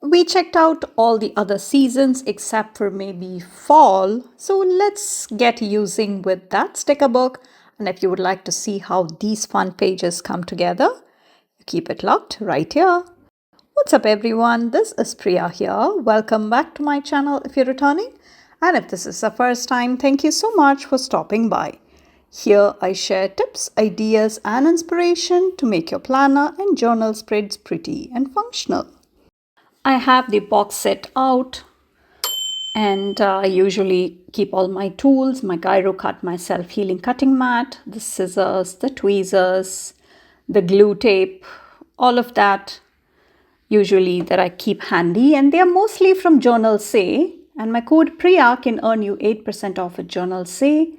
We checked out all the other seasons except for maybe fall. So let's get using with that sticker book. And if you would like to see how these fun pages come together, keep it locked right here. What's up everyone? This is Priya here. Welcome back to my channel if you're returning. And if this is the first time, thank you so much for stopping by. Here I share tips, ideas and inspiration to make your planner and journal spreads pretty and functional. I have the box set out and I usually keep all my tools, my gyro cut, my self-healing cutting mat, the scissors, the tweezers, the glue tape, all of that usually that I keep handy, and they are mostly from Journal Say, and my code Priya can earn you 8% off at Journal Say.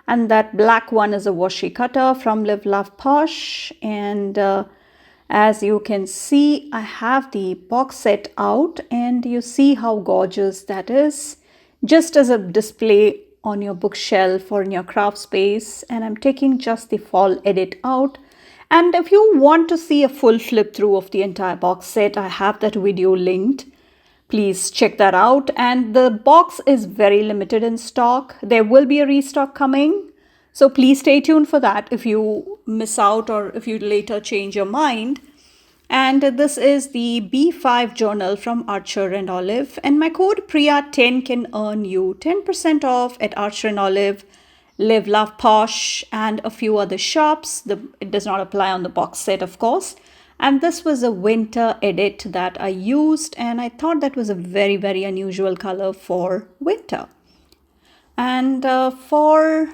And that black one is a washi cutter from Live Love Posh, and as you can see, I have the box set out and you see how gorgeous that is, just as a display on your bookshelf or in your craft space. And I'm taking just the fall edit out. And if you want to see a full flip through of the entire box set, I have that video linked. Please check that out. And the box is very limited in stock. There will be a restock coming. So please stay tuned for that if you miss out or if you later change your mind. And this is the B5 journal from Archer and Olive. And my code Priya10 can earn you 10% off at Archer and Olive, Live Love Posh, and a few other shops. It does not apply on the box set, of course. And this was a winter edit that I used, and I thought that was a very, very unusual color for winter. And for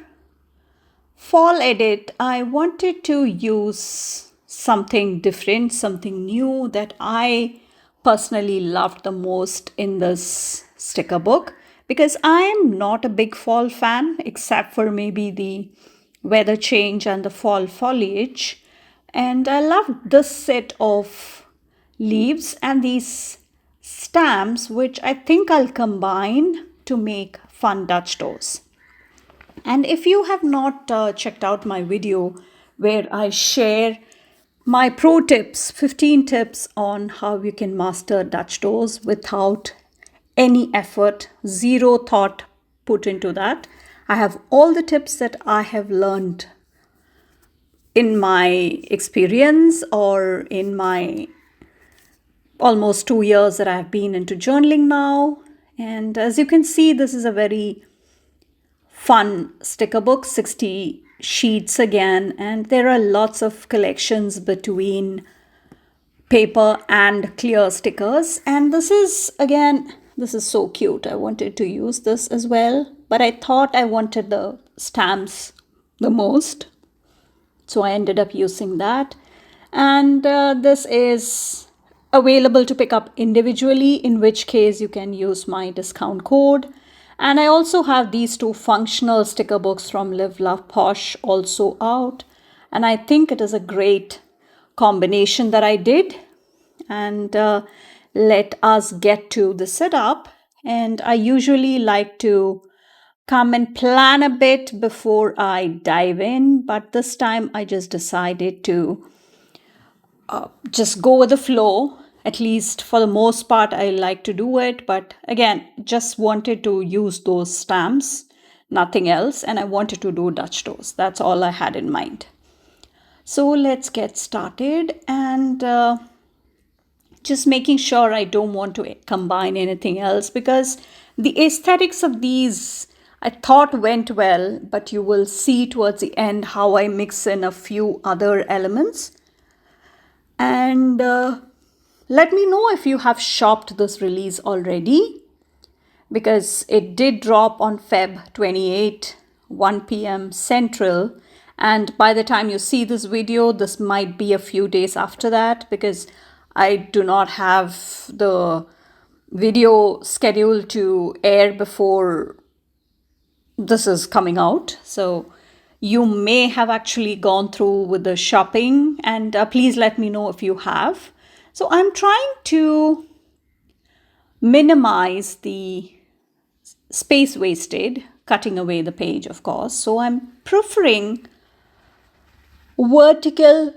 fall edit, I wanted to use something different, something new that I personally loved the most in this sticker book, because I am not a big fall fan except for maybe the weather change and the fall foliage. And I love this set of leaves and these stamps, which I think I'll combine to make fun Dutch doors. And if you have not checked out my video where I share my pro tips, 15 tips on how you can master Dutch doors without any effort, zero thought put into that. I have all the tips that I have learned in my experience or in my almost 2 years that I've been into journaling now. And as you can see, this is a very fun sticker book, 60 sheets again, and there are lots of collections between paper and clear stickers. And this is so cute. I wanted to use this as well, but I thought I wanted the stamps the most, so I ended up using that. And this is available to pick up individually, in which case you can use my discount code. And I also have these two functional sticker books from Live Love Posh also out. And I think it is a great combination that I did. And let us get to the setup. And I usually like to come and plan a bit before I dive in. But this time I just decided to just go with the flow. At least for the most part, I like to do it. But again, just wanted to use those stamps, nothing else. And I wanted to do Dutch doors. That's all I had in mind. So let's get started. And just making sure I don't want to combine anything else, because the aesthetics of these I thought went well. But you will see towards the end how I mix in a few other elements. And let me know if you have shopped this release already, because it did drop on Feb 28, 1 p.m. Central. And by the time you see this video, this might be a few days after that, because I do not have the video scheduled to air before this is coming out. So you may have actually gone through with the shopping, and please let me know if you have. So I'm trying to minimize the space wasted, cutting away the page, of course. So I'm preferring vertical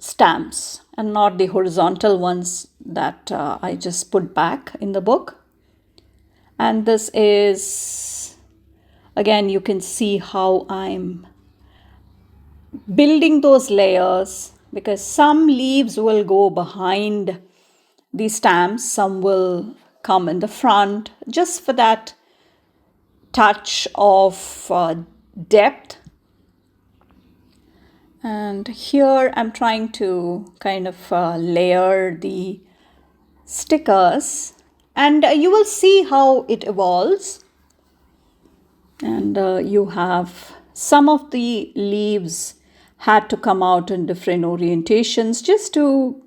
stamps and not the horizontal ones that I just put back in the book. And this is, again, you can see how I'm building those layers, because some leaves will go behind the stamps, some will come in the front, just for that touch of depth. And here I'm trying to kind of layer the stickers, and you will see how it evolves. And you have some of the leaves had to come out in different orientations just to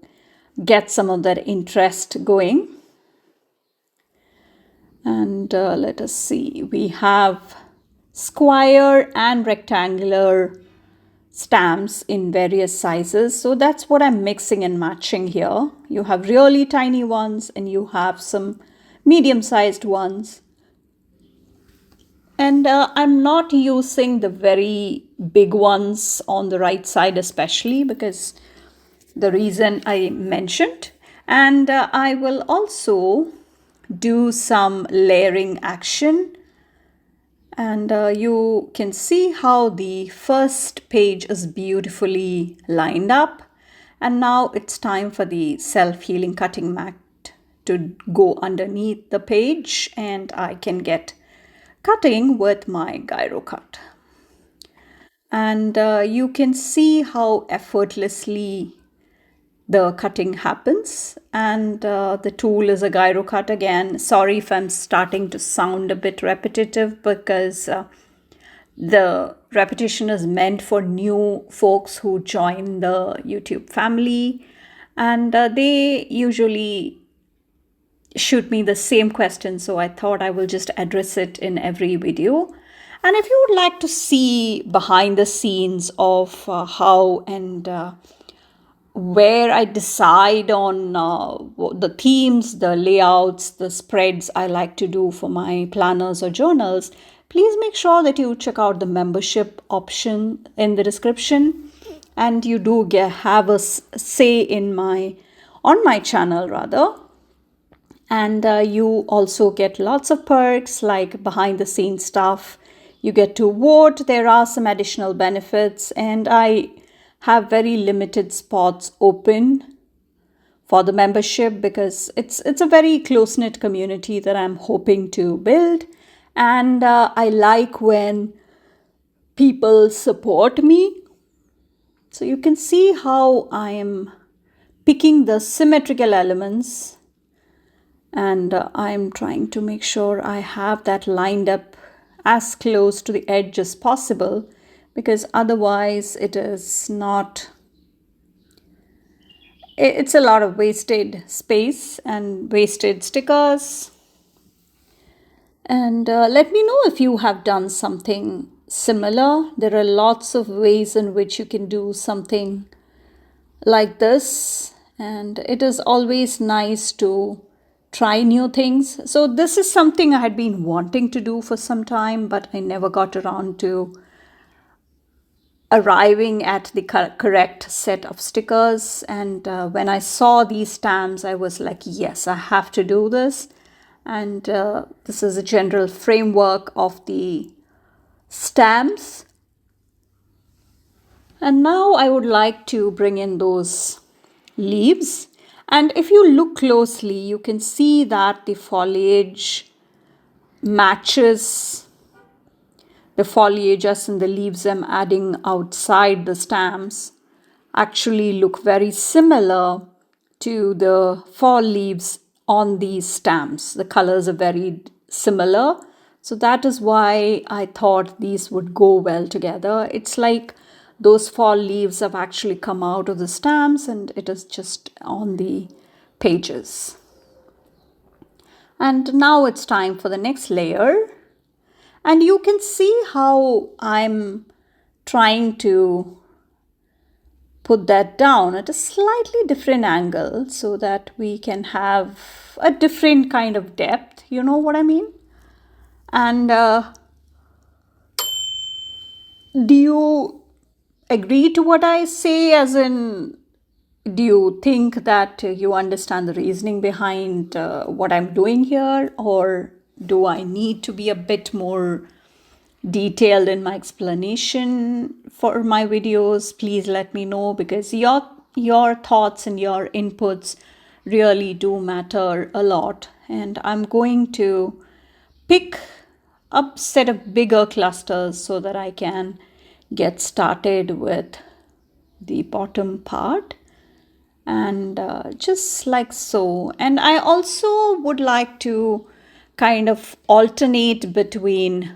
get some of that interest going. And let us see, we have square and rectangular stamps in various sizes. So that's what I'm mixing and matching here. You have really tiny ones and you have some medium-sized ones. And I'm not using the very big ones on the right side, especially because the reason I mentioned. And I will also do some layering action. And you can see how the first page is beautifully lined up. And now it's time for the self-healing cutting mat to go underneath the page, and I can get cutting with my gyro cut. And you can see how effortlessly the cutting happens. And the tool is a gyro cut again. Sorry if I'm starting to sound a bit repetitive, because the repetition is meant for new folks who join the YouTube family, and they usually shoot me the same question, so I thought I will just address it in every video. And if you would like to see behind the scenes of how and where I decide on the themes, the layouts, the spreads I like to do for my planners or journals, please make sure that you check out the membership option in the description, and you do have a say in on my channel rather. And you also get lots of perks like behind the scenes stuff. You get to vote. There are some additional benefits, and I have very limited spots open for the membership because it's a very close-knit community that I'm hoping to build. And I like when people support me. So you can see how I am picking the symmetrical elements, and I'm trying to make sure I have that lined up as close to the edge as possible, because otherwise it's a lot of wasted space and wasted stickers. And let me know if you have done something similar. There are lots of ways in which you can do something like this, and it is always nice to try new things. So this is something I had been wanting to do for some time, but I never got around to arriving at the correct set of stickers. And when I saw these stamps, I was like, yes, I have to do this. And this is a general framework of the stamps. And now I would like to bring in those leaves. And if you look closely, you can see that the foliage matches the foliages, and the leaves I'm adding outside the stamps actually look very similar to the fall leaves on these stamps. The colors are very similar. So that is why I thought these would go well together. It's like those fall leaves have actually come out of the stamps and it is just on the pages. And now it's time for the next layer. And you can see how I'm trying to put that down at a slightly different angle so that we can have a different kind of depth. You know what I mean? And do you agree to what I say, as in Do you think that you understand the reasoning behind what I'm doing here, or do I need to be a bit more detailed in my explanation for my videos? Please let me know, because your thoughts and your inputs really do matter a lot, and I'm going to pick a set of bigger clusters so that I can get started with the bottom part, and just like so. And I also would like to kind of alternate between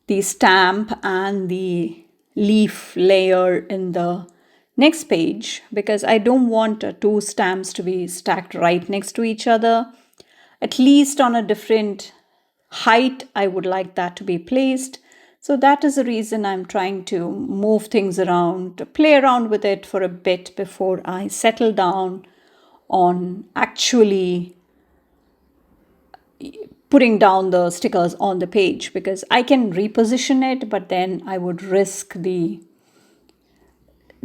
the stamp and the leaf layer in the next page, because I don't want two stamps to be stacked right next to each other. At least on a different height, I would like that to be placed. So that is the reason I'm trying to move things around, to play around with it for a bit before I settle down on actually putting down the stickers on the page, because I can reposition it, but then I would risk the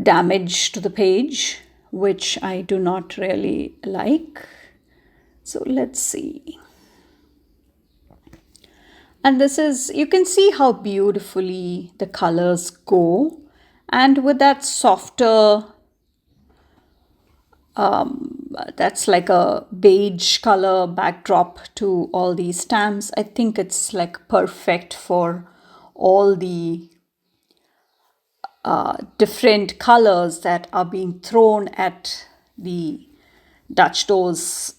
damage to the page, which I do not really like. So let's see. And this is, you can see how beautifully the colors go. And with that softer, that's like a beige color backdrop to all these stamps, I think it's like perfect for all the different colors that are being thrown at the Dutch doors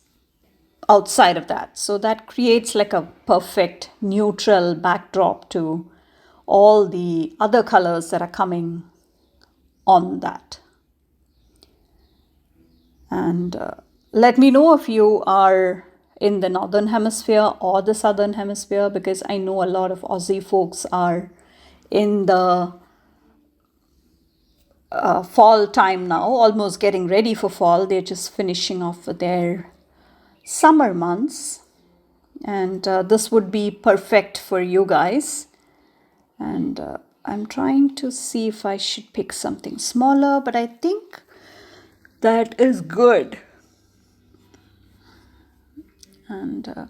outside of that. So that creates like a perfect neutral backdrop to all the other colors that are coming on that. And let me know if you are in the Northern Hemisphere or the Southern Hemisphere, because I know a lot of Aussie folks are in the fall time now, almost getting ready for fall. They're just finishing off their summer months, and this would be perfect for you guys. And I'm trying to see if I should pick something smaller, but I think that is good. And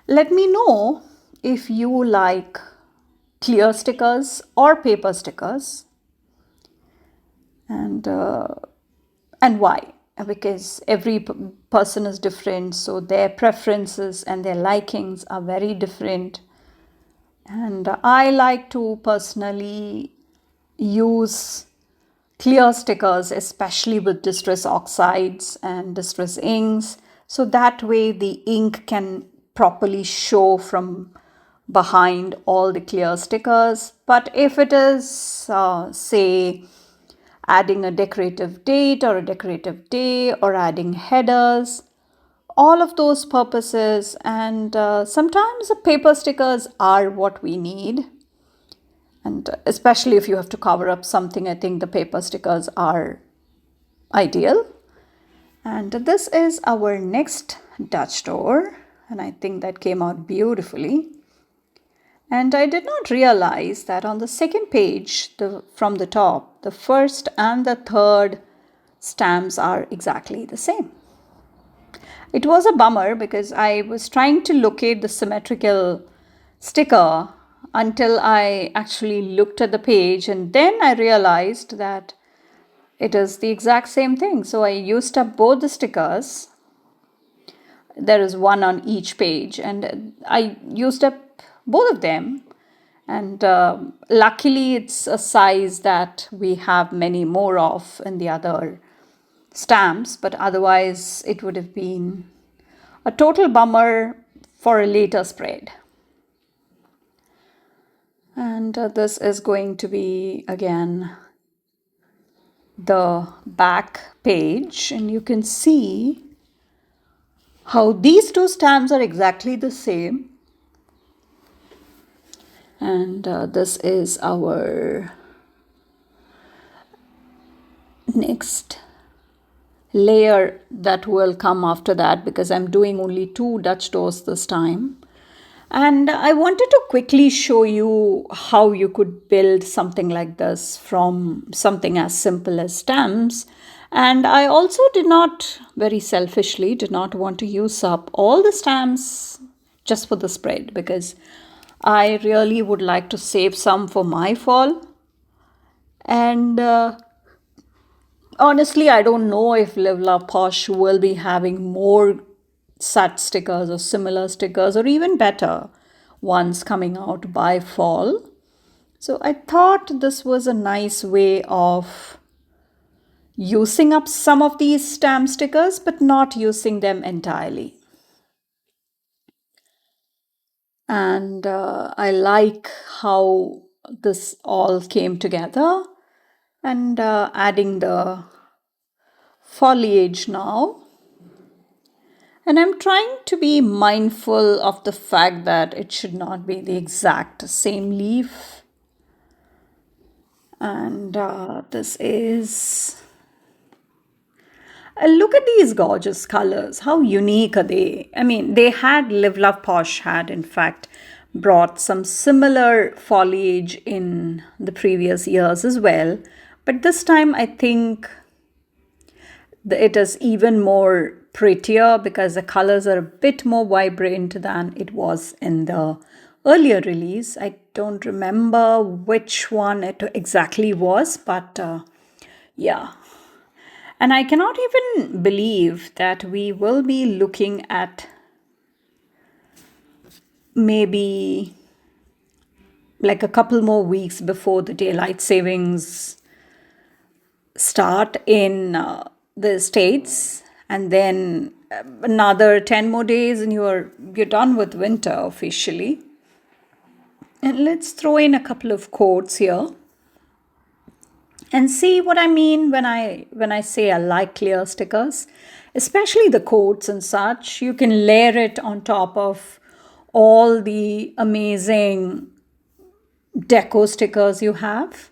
let me know if you like clear stickers or paper stickers, and why, because every person is different, so their preferences and their likings are very different. And I like to personally use clear stickers, especially with distress oxides and distress inks, so that way the ink can properly show from behind all the clear stickers. But if it is, say, adding a decorative date or a decorative day, or adding headers, all of those purposes, and sometimes the paper stickers are what we need. And especially if you have to cover up something, I think the paper stickers are ideal. And this is our next Dutch door, and I think that came out beautifully. And I did not realize that on the second page, from the top, the first and the third stamps are exactly the same. It was a bummer, because I was trying to locate the symmetrical sticker until I actually looked at the page, and then I realized that it is the exact same thing. So I used up both the stickers. There is one on each page, and I used up both of them. And luckily, it's a size that we have many more of in the other stamps, but otherwise it would have been a total bummer for a later spread. And this is going to be again the back page, and you can see how these two stamps are exactly the same. And this is our next layer that will come after that, because I'm doing only 2 Dutch doors this time. And I wanted to quickly show you how you could build something like this from something as simple as stamps. And I also did not, very selfishly, did not want to use up all the stamps just for the spread, because I really would like to save some for my fall. And honestly, I don't know if Live Love Posh will be having more such stickers or similar stickers or even better ones coming out by fall. So I thought this was a nice way of using up some of these stamp stickers but not using them entirely. And I like how this all came together, and adding the foliage now. And I'm trying to be mindful of the fact that it should not be the exact same leaf. And this is. Look at these gorgeous colors. How unique are they? I mean, they had, Live Love Posh had, in fact, brought some similar foliage in the previous years as well. But this time, I think it is even more prettier because the colors are a bit more vibrant than it was in the earlier release. I don't remember which one it exactly was, but yeah. And I cannot even believe that we will be looking at maybe like a couple more weeks before the daylight savings start in the States, and then another 10 more days and you're done with winter officially. And let's throw in a couple of quotes here and see what I mean when I say I like clear stickers, especially the quotes and such. You can layer it on top of all the amazing deco stickers you have.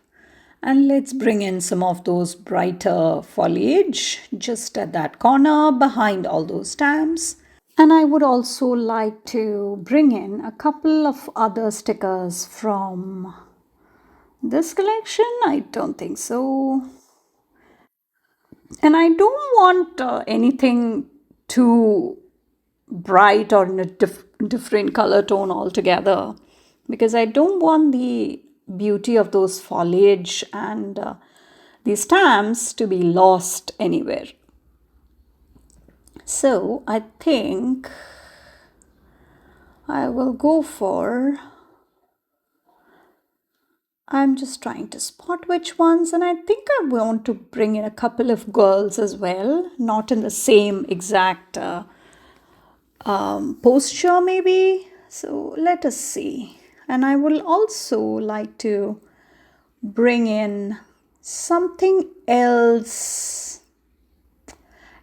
And let's bring in some of those brighter foliage just at that corner behind all those stamps. And I would also like to bring in a couple of other stickers from this collection. I don't think so. And I don't want anything too bright or in a different color tone altogether, because I don't want the beauty of those foliage and the stamps to be lost anywhere. So I think I will go for, I'm just trying to spot which ones, and I think I want to bring in a couple of girls as well, not in the same exact posture maybe. So let us see. And I will also like to bring in something else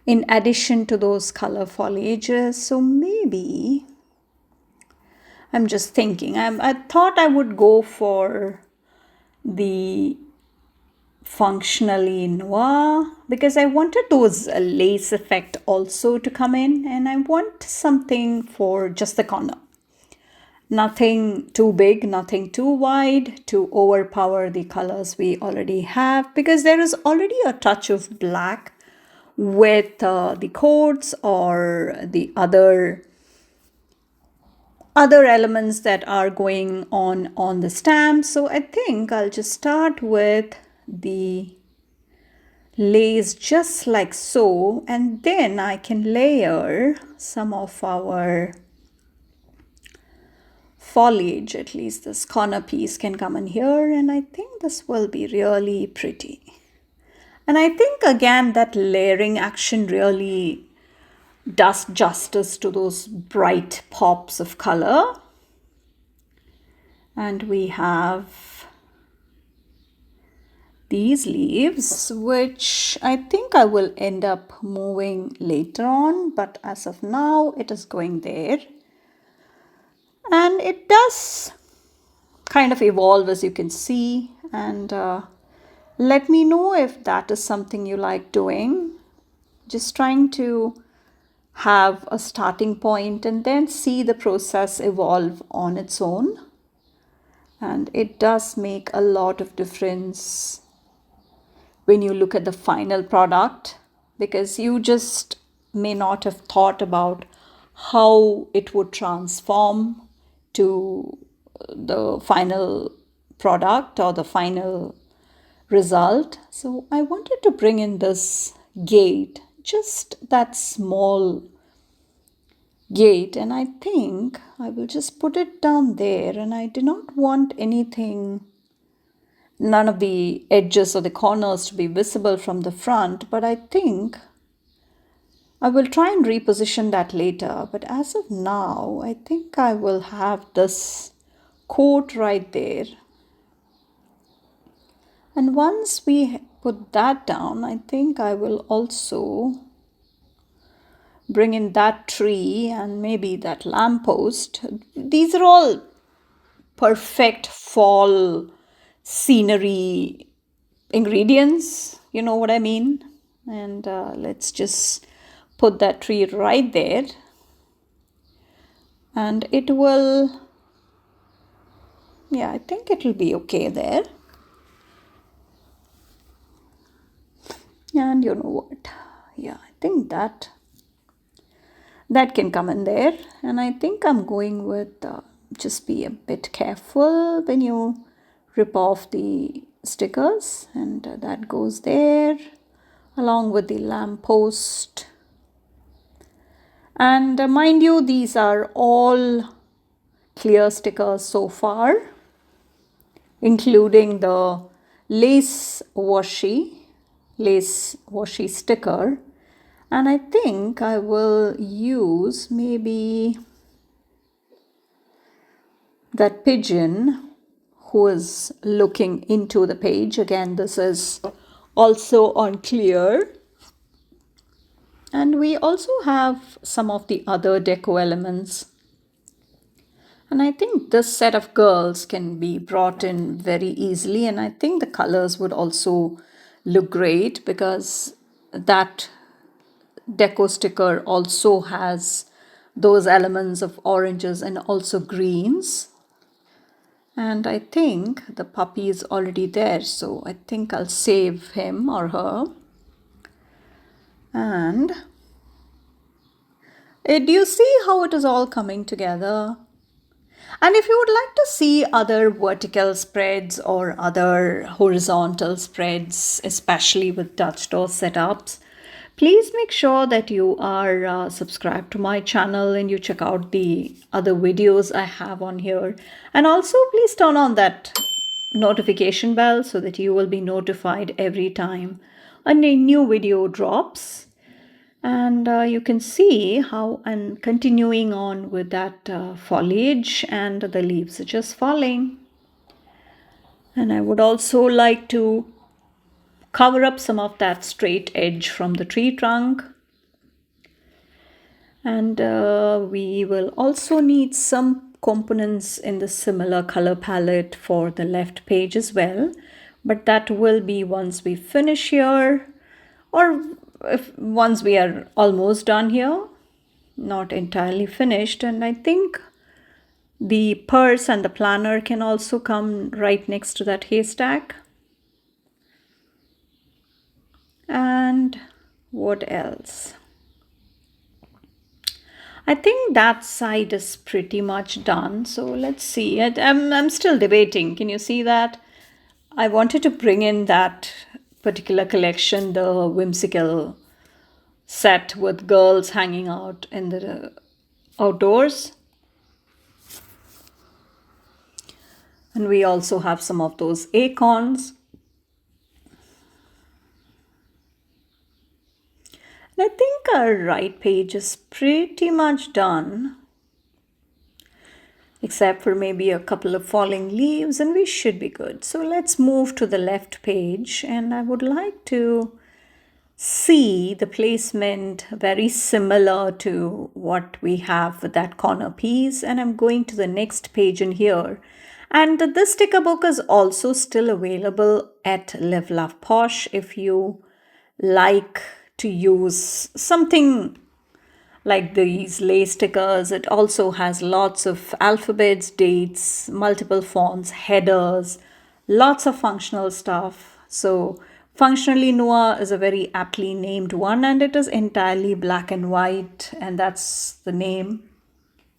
in addition to those color foliages. So maybe I'm just thinking, I thought I would go for the functionally noir because I wanted those lace effect also to come in, and I want something for just the corner. Nothing too big, nothing too wide to overpower the colors we already have, because there is already a touch of black with the coats or the other elements that are going on the stamp. So I think I'll just start with the lace just like so, and then I can layer some of our foliage. At least this corner piece can come in here, and I think this will be really pretty. And I think again that layering action really does justice to those bright pops of color. And we have these leaves, which I think I will end up moving later on, but as of now it is going there. And it does kind of evolve, as you can see, and let me know if that is something you like doing. Just trying to have a starting point and then see the process evolve on its own. And it does make a lot of difference when you look at the final product, because you just may not have thought about how it would transform to the final product or the final result. So I wanted to bring in this gate, just that small gate, and I think I will just put it down there, and I do not want anything, none of the edges or the corners to be visible from the front, but I think I will try and reposition that later. But as of now, I think I will have this coat right there. And once we put that down, I think I will also bring in that tree and maybe that lamppost. These are all perfect fall scenery ingredients, you know what I mean? And let's just put that tree right there. And it will, yeah, I think it will be okay there. And you know what? Yeah, I think that can come in there. And I think I'm going with just be a bit careful when you rip off the stickers, and that goes there along with the lamppost. And mind you, these are all clear stickers so far, including the lace washi sticker. And I think I will use maybe that pigeon who is looking into the page. Again, this is also on clear. And we also have some of the other deco elements. And I think this set of girls can be brought in very easily. And I think the colors would also look great, because that deco sticker also has those elements of oranges and also greens. And I think the puppy is already there, so I think I'll save him or her. And do you see how it is all coming together? And if you would like to see other vertical spreads or other horizontal spreads, especially with Dutch door setups, please make sure that you are subscribed to my channel and you check out the other videos I have on here. And also please turn on that notification bell so that you will be notified every time a new video drops. And you can see how I'm continuing on with that foliage, and the leaves are just falling. And I would also like to cover up some of that straight edge from the tree trunk. And we will also need some components in the similar color palette for the left page as well. But that will be once we finish here, or once we are almost done here, not entirely finished. And I think the purse and the planner can also come right next to that haystack. And what else? I think that side is pretty much done. So let's see. I'm still debating. Can you see that? I wanted to bring in that particular collection, the whimsical set with girls hanging out in the outdoors. And we also have some of those acorns. And I think our right page is pretty much done, except for maybe a couple of falling leaves, and we should be good. So let's move to the left page, and I would like to see the placement very similar to what we have with that corner piece. And I'm going to the next page in here. And this sticker book is also still available at Live Love Posh if you like to use something like these lace stickers. It also has lots of alphabets, dates, multiple fonts, headers, lots of functional stuff. So Functionally Noir is a very aptly named one, and it is entirely black and white, and that's the name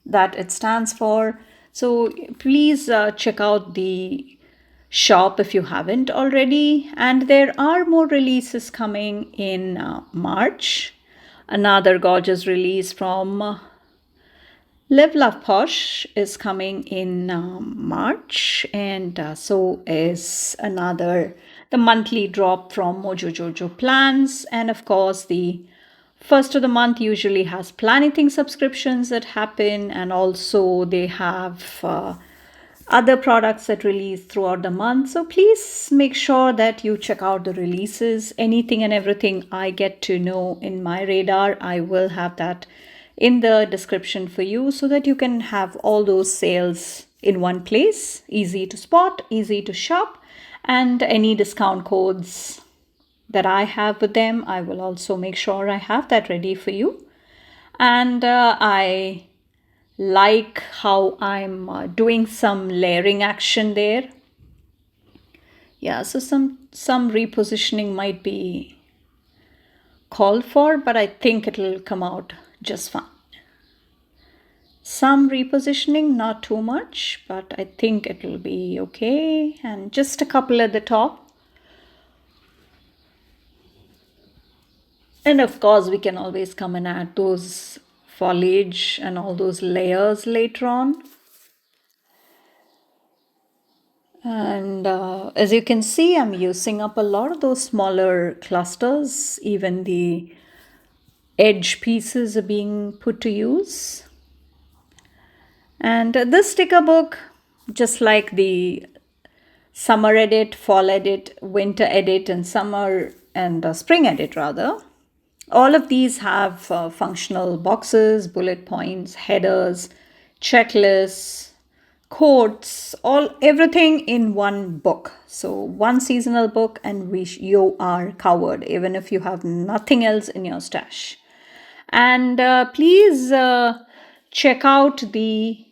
that it stands for. So please check out the shop if you haven't already. And there are more releases coming in March. Another gorgeous release from Live Love Posh is coming in March, and so is the monthly drop from Mojo Jojo Plans. And of course, the first of the month usually has Planything subscriptions that happen, and also they have other products that release throughout the month. So please make sure that you check out the releases. Anything and everything I get to know in my radar, I will have that in the description for you so that you can have all those sales in one place. Easy to spot, easy to shop, and any discount codes that I have with them, I will also make sure I have that ready for you. And I like how I'm doing some layering action there. Yeah, so some repositioning might be called for, but I think it'll come out just fine. Some repositioning, not too much, but I think it'll be okay. And just a couple at the top. And of course, we can always come and add those foliage and all those layers later on. And as you can see, I'm using up a lot of those smaller clusters. Even the edge pieces are being put to use. And this sticker book, just like the summer edit, fall edit, winter edit, and summer and spring edit rather, all of these have functional boxes, bullet points, headers, checklists, quotes, everything in one book. So one seasonal book, and you are covered even if you have nothing else in your stash. And please check out the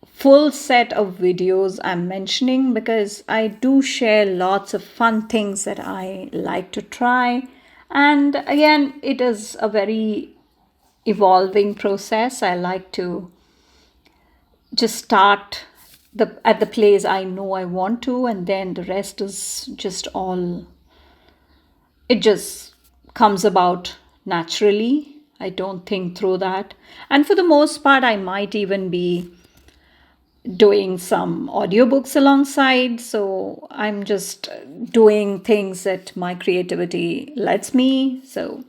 full set of videos I'm mentioning, because I do share lots of fun things that I like to try. And again, it is a very evolving process. I like to just start at the place I know I want to, and then the rest is just all, it just comes about naturally. I don't think through that. And for the most part, I might even be doing some audiobooks alongside. So I'm just doing things that my creativity lets me. So,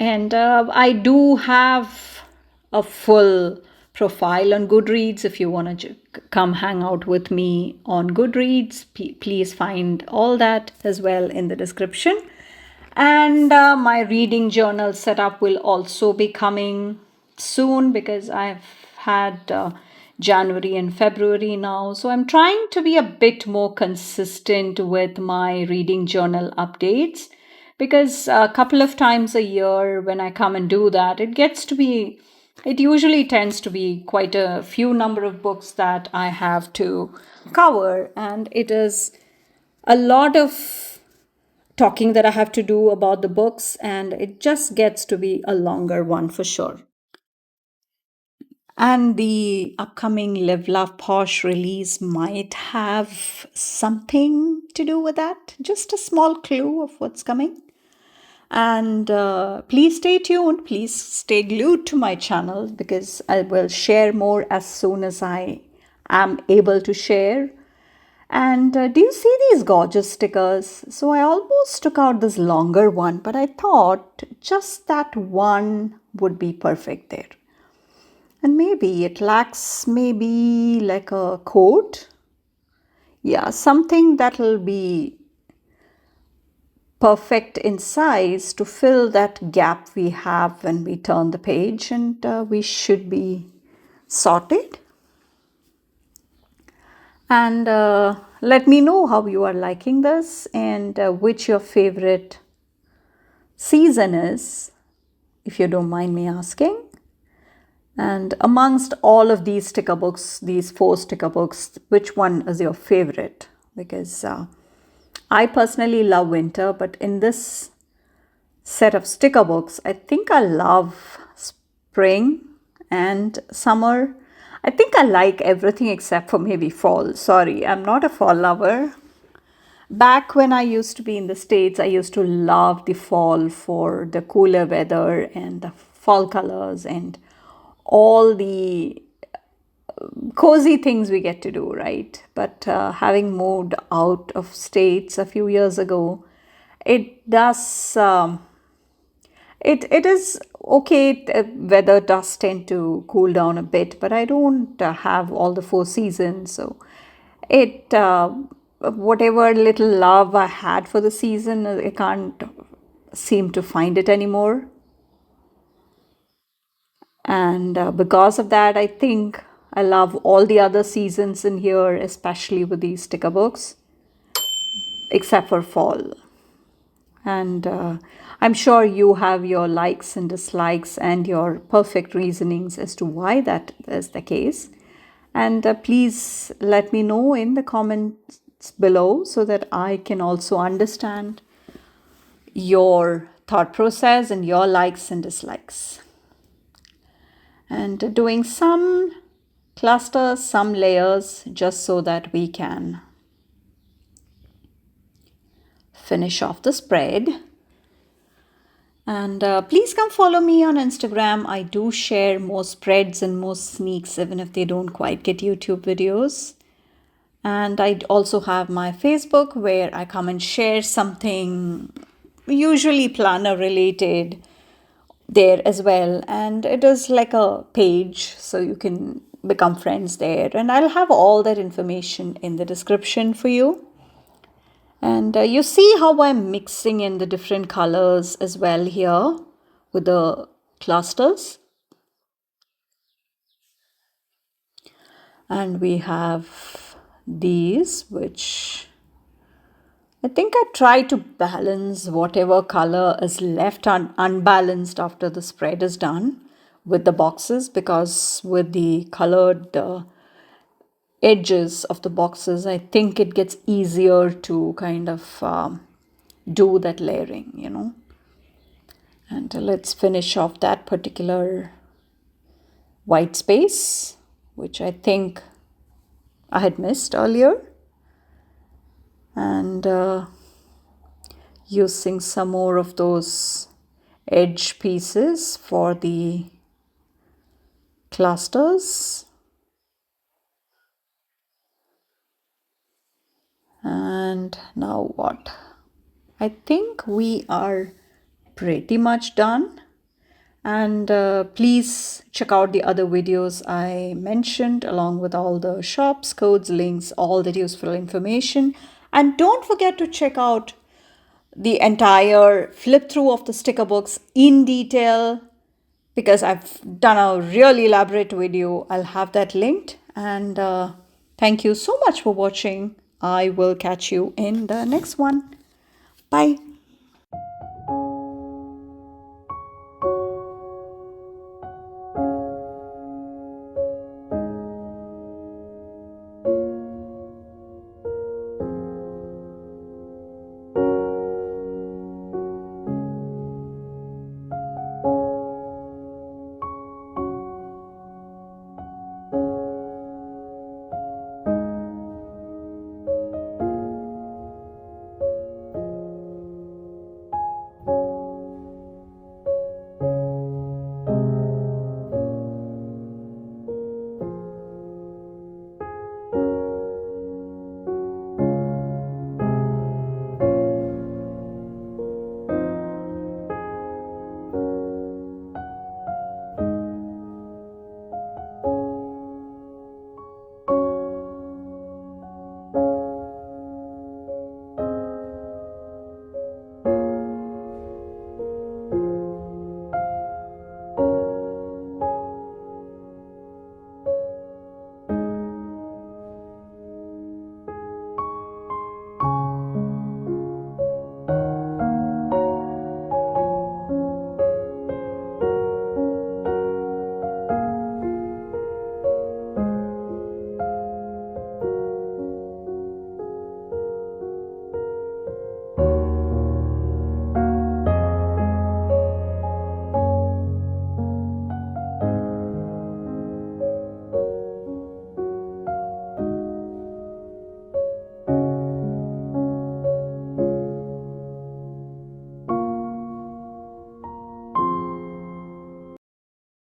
and I do have a full profile on Goodreads. If you want to come hang out with me on Goodreads, please find all that as well in the description. And my reading journal setup will also be coming soon, because I've had January and February now. So I'm trying to be a bit more consistent with my reading journal updates, because a couple of times a year when I come and do that, it usually tends to be quite a few number of books that I have to cover. And it is a lot of talking that I have to do about the books, and it just gets to be a longer one for sure. And the upcoming Live Love Posh release might have something to do with that. Just a small clue of what's coming. And please stay tuned. Please stay glued to my channel, because I will share more as soon as I am able to share. And do you see these gorgeous stickers? So I almost took out this longer one, but I thought just that one would be perfect there. And maybe it lacks maybe like a quote. Yeah, something that'll be perfect in size to fill that gap we have when we turn the page, and we should be sorted. And let me know how you are liking this, and which your favorite season is, if you don't mind me asking. And amongst all of these sticker books, these 4 sticker books, which one is your favorite? Because I personally love winter, but in this set of sticker books, I think I love spring and summer. I think I like everything except for maybe fall. Sorry, I'm not a fall lover. Back when I used to be in the States, I used to love the fall for the cooler weather and the fall colors and all the cozy things we get to do, right? But having moved out of states a few years ago, it does. It is okay. Weather does tend to cool down a bit, but I don't have all the four seasons, so it whatever little love I had for the season, I can't seem to find it anymore. And because of that, I think I love all the other seasons in here, especially with these sticker books, except for fall. And I'm sure you have your likes and dislikes and your perfect reasonings as to why that is the case. And please let me know in the comments below so that I can also understand your thought process and your likes and dislikes. And doing some clusters, some layers, just so that we can finish off the spread. And please come follow me on Instagram. I do share more spreads and more sneaks, even if they don't quite get YouTube videos. And I also have my Facebook where I come and share something, usually planner related, there as well. And it is like a page, so you can become friends there. And I'll have all that information in the description for you. And you see how I'm mixing in the different colors as well here with the clusters. And we have these, which I think I try to balance whatever color is left unbalanced after the spread is done with the boxes, because with the colored edges of the boxes, I think it gets easier to kind of do that layering. And let's finish off that particular white space, which I think I had missed earlier. And using some more of those edge pieces for the clusters. And now what? I think we are pretty much done. And please check out the other videos I mentioned along with all the shops, codes, links, all that useful information. And don't forget to check out the entire flip through of the sticker books in detail, because I've done a really elaborate video. I'll have that linked. And thank you so much for watching. I will catch you in the next one. Bye.